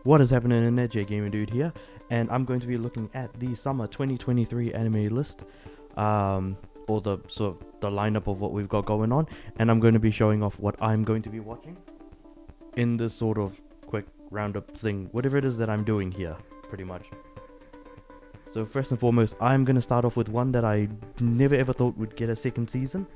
What is happening in there? Gamer Dude here, and I'm going to be looking at the summer 2023 anime list, or the sort of the lineup of what we've got going on, and I'm going to be showing off what I'm going to be watching in this sort of quick roundup thing, whatever it is that I'm doing here, pretty much. So first and foremost, I'm going to start off with one that I never ever thought would get a second season,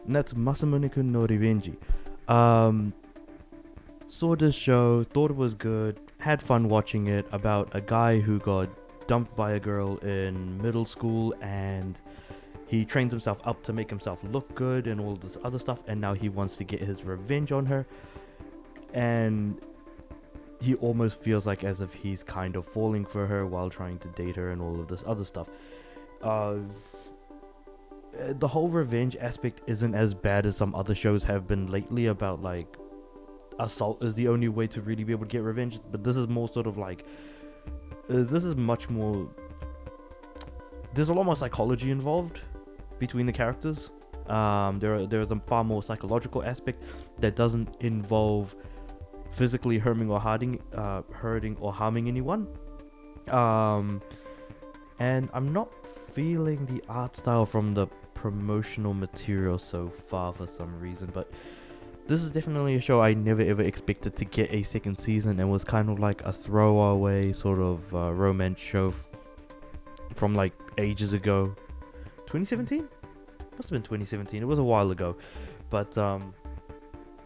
and that's Masamune-kun no Revenge. Saw this show, thought it was good, had fun watching it, about a guy who got dumped by a girl in middle school, and he trains himself up to make himself look good and all this other stuff, and now he wants to get his revenge on her, and he almost feels like as if he's kind of falling for her while trying to date her and all of this other stuff. The whole revenge aspect isn't as bad as some other shows have been lately about like assault is the only way to really be able to get revenge, but this is more sort of like this is much more, there's a lot more psychology involved between the characters. There's a far more psychological aspect that doesn't involve physically hurting or harming anyone, and I'm not feeling the art style from the promotional material so far for some reason, but this is definitely a show I never ever expected to get a second season, and was kind of like a throwaway sort of romance show from like ages ago. 2017? Must have been 2017. It was a while ago, but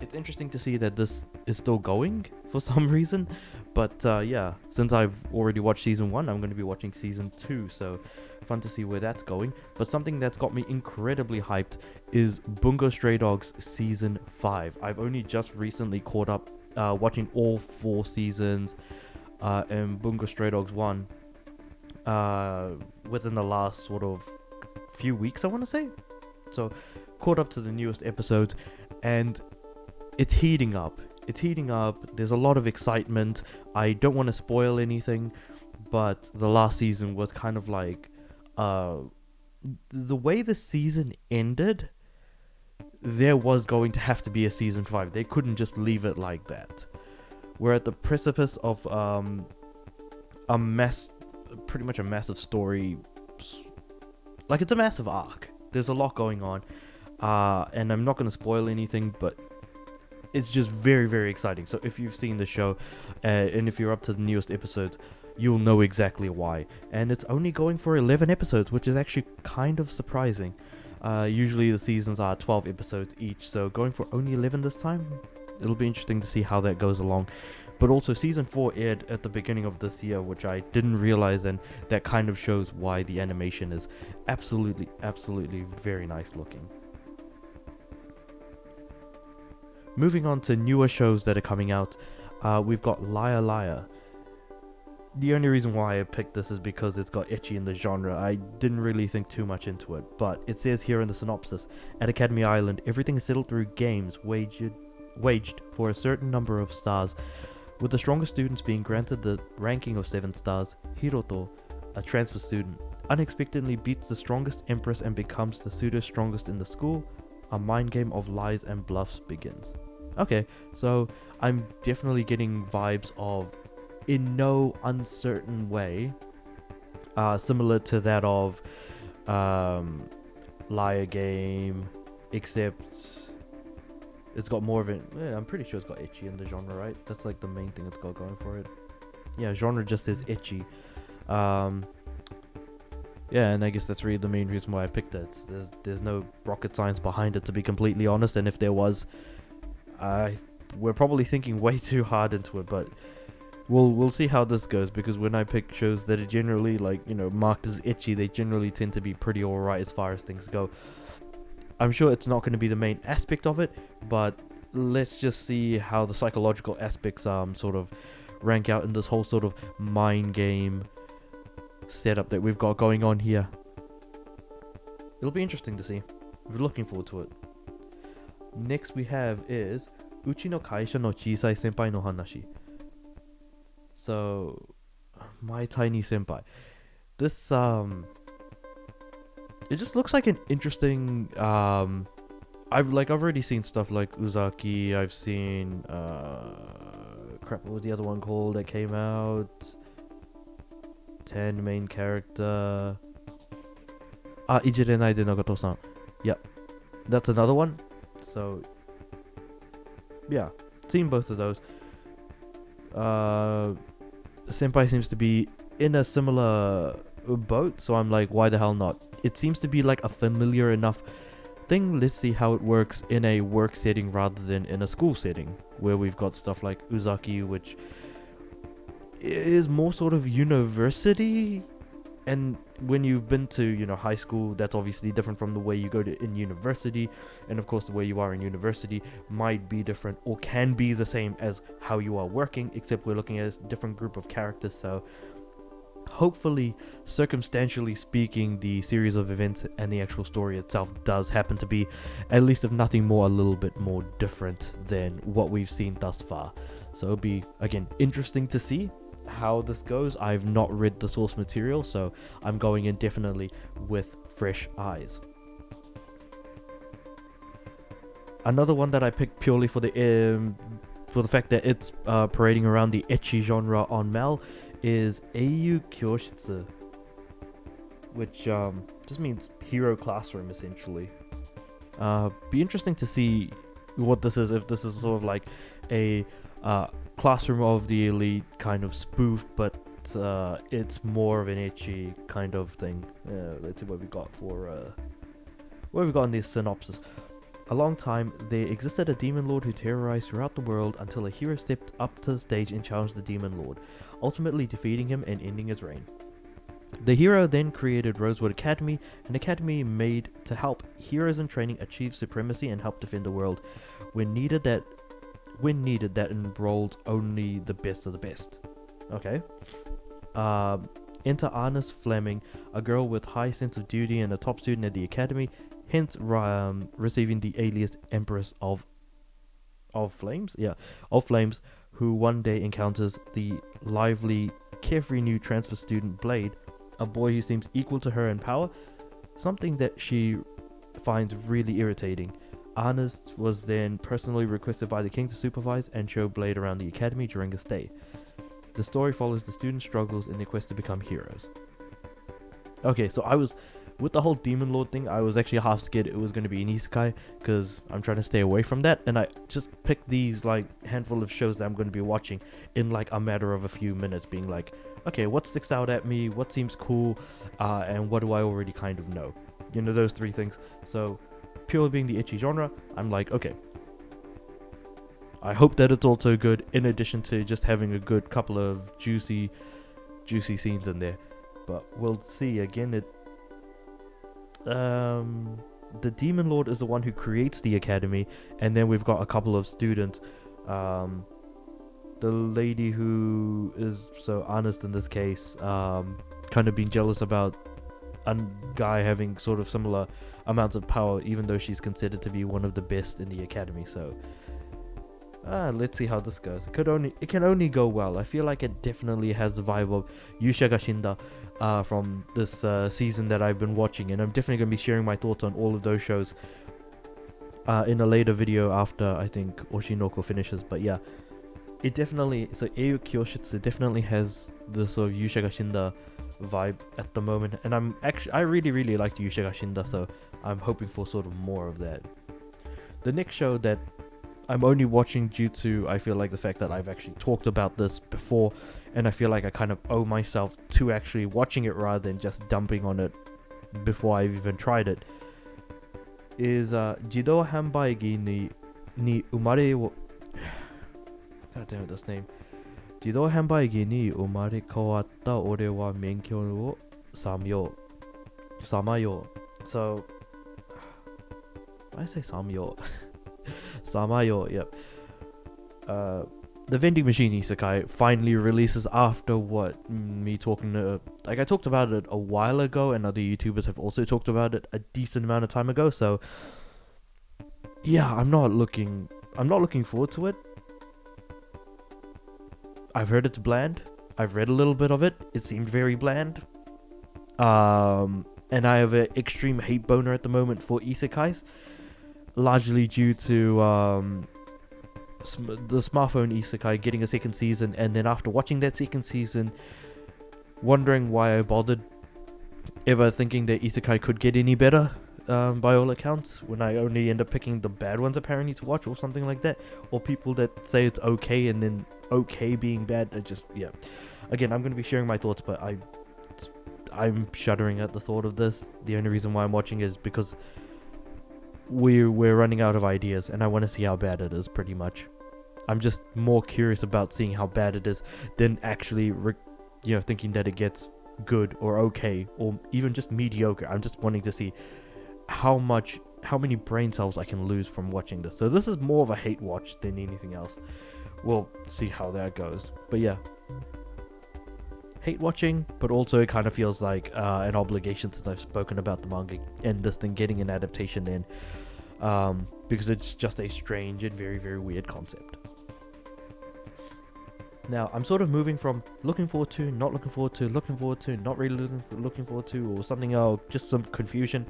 it's interesting to see that this is still going for some reason. But yeah, since I've already watched season 1, I'm going to be watching season 2, so fun to see where that's going. But something that's got me incredibly hyped is Bungo Stray Dogs season 5. I've only just recently caught up watching all 4 seasons in Bungo Stray Dogs 1 within the last sort of few weeks, I want to say. So caught up to the newest episodes, and it's heating up. It's heating up. There's a lot of excitement. I don't want to spoil anything, but the last season was kind of like the way the season ended, there was going to have to be a season 5. They couldn't just leave it like that. We're at the precipice of pretty much a massive story. Like, it's a massive arc. There's a lot going on, and I'm not going to spoil anything, but it's just very, very exciting. So if you've seen the show, and if you're up to the newest episodes, you'll know exactly why. And it's only going for 11 episodes, which is actually kind of surprising. Usually the seasons are 12 episodes each, so going for only 11 this time, it'll be interesting to see how that goes along. But also season 4 aired at the beginning of this year, which I didn't realize, and that kind of shows why the animation is absolutely, absolutely very nice looking. Moving on to newer shows that are coming out, we've got Liar Liar. The only reason why I picked this is because it's got ecchi in the genre. I didn't really think too much into it, but it says here in the synopsis, at Academy Island, everything is settled through games waged for a certain number of stars, with the strongest students being granted the ranking of 7 stars. Hiroto, a transfer student, unexpectedly beats the strongest empress and becomes the pseudo-strongest in the school. A mind game of lies and bluffs begins. Okay, so I'm definitely getting vibes of, in no uncertain way, similar to that of Liar Game, except it's got more of it. Yeah, I'm pretty sure it's got ecchi in the genre, right? That's like the main thing it's got going for it. Yeah, genre just says ecchi. Yeah, and I guess that's really the main reason why I picked it. There's no rocket science behind it, to be completely honest, and if there was, we're probably thinking way too hard into it, but we'll see how this goes, because when I pick shows that are generally like, you know, marked as ecchi, they generally tend to be pretty alright as far as things go. I'm sure it's not going to be the main aspect of it, but let's just see how the psychological aspects sort of rank out in this whole sort of mind game setup that we've got going on here. It'll be interesting to see. We're looking forward to it. Next we have is Uchi no Kaisha no Chisai Senpai no Hanashi. So, My Tiny Senpai. This it just looks like an interesting I've already seen stuff like Uzaki. I've seen crap, what was the other one called that came out? 10 main character. Ijirenai de Nagato-san. Yep, that's another one. So, yeah, seen both of those. Senpai seems to be in a similar boat, so I'm like, why the hell not? It seems to be like a familiar enough thing. Let's see how it works in a work setting rather than in a school setting, where we've got stuff like Uzaki, which is more sort of university. And when you've been to, you know, high school, that's obviously different from the way you go to in university. And of course, the way you are in university might be different or can be the same as how you are working, except we're looking at a different group of characters. So hopefully, circumstantially speaking, the series of events and the actual story itself does happen to be, at least if nothing more, a little bit more different than what we've seen thus far. So it'll be, again, interesting to see how this goes. I've not read the source material, so I'm going in definitely with fresh eyes. Another one that I picked purely for the fact that it's parading around the ecchi genre on Mal is Eiyu Kyoshitsu, which just means hero classroom essentially. Be interesting to see what this is, if this is sort of like a classroom of the elite kind of spoof, but it's more of an ecchi kind of thing. Let's see what we got for what we got in this synopsis. A long time, there existed a demon lord who terrorized throughout the world until a hero stepped up to the stage and challenged the demon lord, ultimately defeating him and ending his reign. The hero then created Rosewood Academy, an academy made to help heroes in training achieve supremacy and help defend the world. When needed, that enrolled only the best of the best. Okay. Enter Arnis Fleming, a girl with high sense of duty and a top student at the academy, hence receiving the alias Empress of Flames. Yeah, of Flames, who one day encounters the lively, carefree new transfer student Blade, a boy who seems equal to her in power, something that she finds really irritating. Arnis was then personally requested by the king to supervise and show Blade around the academy during his stay. The story follows the students' struggles in their quest to become heroes. Okay, so I was, with the whole Demon Lord thing, I was actually half scared it was going to be an isekai, because I'm trying to stay away from that, and I just picked these, like, handful of shows that I'm going to be watching in, like, a matter of a few minutes, being like, okay, what sticks out at me, what seems cool, and what do I already kind of know? You know, those three things. So, purely being the ecchi genre, I'm like, okay, I hope that it's also good, in addition to just having a good couple of juicy scenes in there. But we'll see. Again, the Demon Lord is the one who creates the academy, and then we've got a couple of students. The lady who is so honest in this case, kind of being jealous about a guy having sort of similar amounts of power, even though she's considered to be one of the best in the academy. So let's see how this goes. It can only go well. I feel like it definitely has the vibe of Yusha ga Shinda from this season that I've been watching, and I'm definitely going to be sharing my thoughts on all of those shows in a later video after I think Oshinoko finishes. But yeah, it definitely, so Eiyu Kyoshitsu definitely has the sort of Yusha ga Shinda vibe at the moment, and I really liked Yusha ga Shinda, so I'm hoping for sort of more of that. The next show that I'm only watching due to, I feel like, the fact that I've actually talked about this before, and I feel like I kind of owe myself to actually watching it rather than just dumping on it before I've even tried it, is Jidou Hanbai gi ni umare wo... God damn it, this name. Jidou Hanbai gi ni umare kawatta ore wa menkyou wo samayo. So, why did I say samyo? Samayo, yep. The vending machine isekai finally releases after what me talking to, like, I talked about it a while ago, and other YouTubers have also talked about it a decent amount of time ago. So yeah, I'm not looking forward to it. I've heard it's bland. I've read a little bit of it. It seemed very bland. And I have an extreme hate boner at the moment for isekais, largely due to the smartphone isekai getting a second season, and then after watching that second season, wondering why I bothered ever thinking that isekai could get any better, by all accounts, when I only end up picking the bad ones apparently to watch, or something like that, or people that say it's okay and then okay being bad. Yeah. Again, I'm going to be sharing my thoughts, but I'm shuddering at the thought of this. The only reason why I'm watching is because we're running out of ideas, and I want to see how bad it is, pretty much. I'm just more curious about seeing how bad it is than actually, thinking that it gets good or okay or even just mediocre. I'm just wanting to see how many brain cells I can lose from watching this. So this is more of a hate watch than anything else. We'll see how that goes. But yeah, hate watching, but also it kind of feels like an obligation, since I've spoken about the manga and this thing getting an adaptation in, because it's just a strange and very, very weird concept. Now, I'm sort of moving from looking forward to, not looking forward to, looking forward to, not really looking forward to, or something else, just some confusion.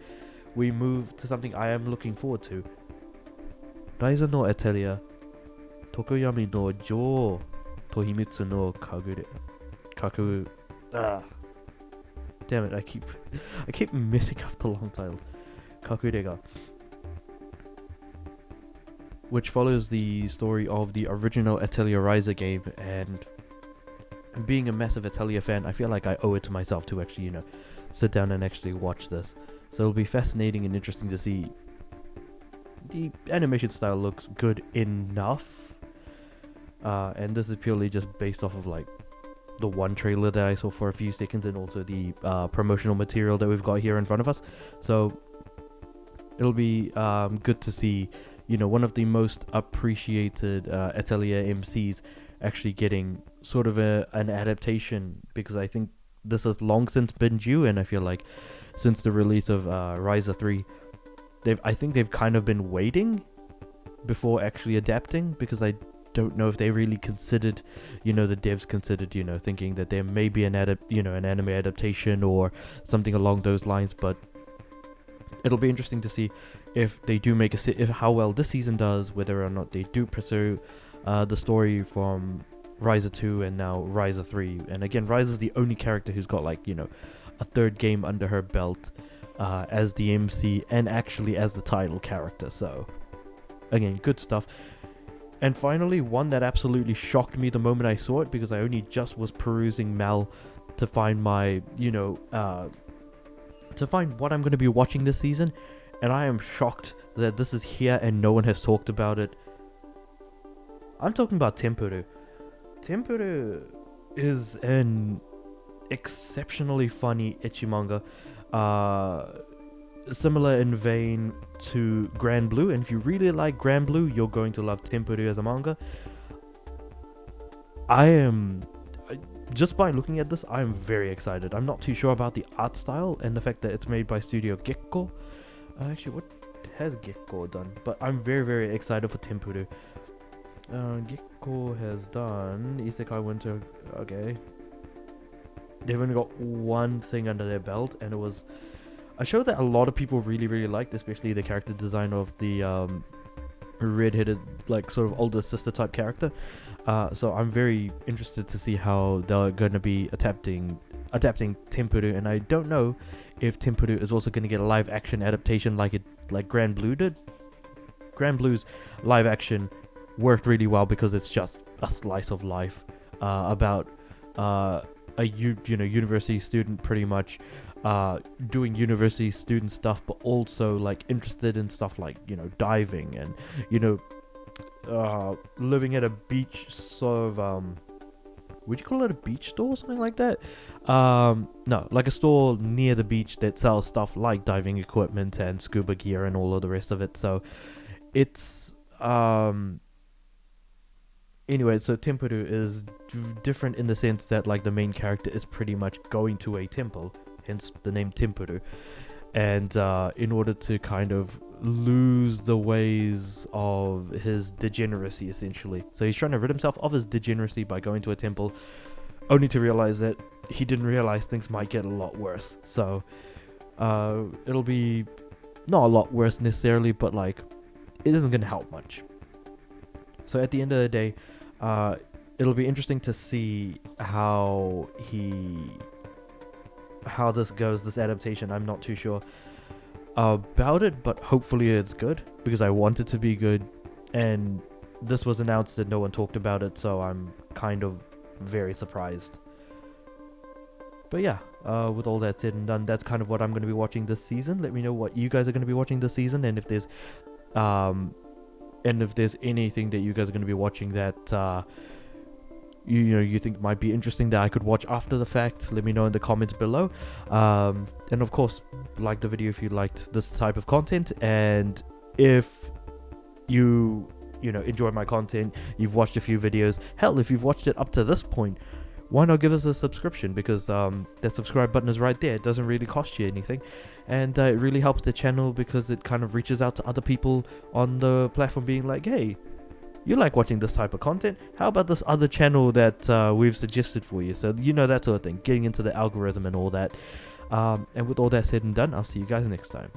We move to something I am looking forward to. Ryza no Atelier, Tokoyami no Jo Tohimitsu no Kaku. Damn it! I keep messing up the long title. Kakurega, which follows the story of the original Atelier Ryza game, and being a massive Atelier fan, I feel like I owe it to myself to actually, sit down and actually watch this. So it'll be fascinating and interesting to see. The animation style looks good enough, and this is purely just based off of like the one trailer that I saw for a few seconds, and also the promotional material that we've got here in front of us. So it'll be good to see, one of the most appreciated Atelier MCs actually getting sort of an adaptation, because I think this has long since been due, and I feel like since the release of Ryza 3, I think they've kind of been waiting before actually adapting, because I don't know if they really considered, the devs considered, thinking that there may be an anime adaptation or something along those lines. But it'll be interesting to see if they do make how well this season does, whether or not they do pursue the story from Ryza 2 and now Ryza 3. And again, Ryza's the only character who's got a third game under her belt as the MC and actually as the title character. So again, good stuff. And finally, one that absolutely shocked me the moment I saw it, because I only just was perusing Mal to find my, to find what I'm going to be watching this season, and I am shocked that this is here and no one has talked about it. I'm talking about Tempuru. Tempuru is an exceptionally funny ecchi manga, similar in vein to Grand Blue, and if you really like Grand Blue, you're going to love Tempuru as a manga. Just by looking at this, I'm very excited. I'm not too sure about the art style and the fact that it's made by Studio Gekko. Actually, what has Gekko done? But I'm very, very excited for Tempuru. Gekko has done Isekai Winter. Okay, they've only got one thing under their belt, and it was a show that a lot of people really, really liked, especially the character design of the red-headed, sort of older sister type character. So I'm very interested to see how they're going to be adapting Tempuru, and I don't know if Tempuru is also going to get a live action adaptation like Grand Blue did. Grand Blue's live action worked really well because it's just a slice of life about a university student, pretty much doing university student stuff, but also interested in stuff like diving and living at a beach sort of would you call it a beach store or something like that? No, like a store near the beach that sells stuff like diving equipment and scuba gear and all of the rest of it. So it's anyway, so Tempuru is different in the sense that the main character is pretty much going to a temple, hence the name Tempuru, and in order to kind of lose the ways of his degeneracy, essentially. So he's trying to rid himself of his degeneracy by going to a temple, only to realize that he didn't realize things might get a lot worse. So it'll be not a lot worse necessarily, but it isn't going to help much. So at the end of the day, it'll be interesting to see how this goes, this adaptation. I'm not too sure about it, but hopefully it's good, because I want it to be good, and this was announced and no one talked about it, so I'm kind of very surprised. But yeah, with all that said and done, that's kind of what I'm going to be watching this season. Let me know what you guys are going to be watching this season, and if there's anything that you guys are going to be watching that you think might be interesting that I could watch after the fact. Let me know in the comments below. And of course, like the video if you liked this type of content, and if you enjoy my content, you've watched a few videos, hell, if you've watched it up to this point, why not give us a subscription? Because that subscribe button is right there. It doesn't really cost you anything, and it really helps the channel, because it kind of reaches out to other people on the platform being like, hey, you like watching this type of content, how about this other channel that we've suggested for you? So that sort of thing, getting into the algorithm and all that. And with all that said and done, I'll see you guys next time.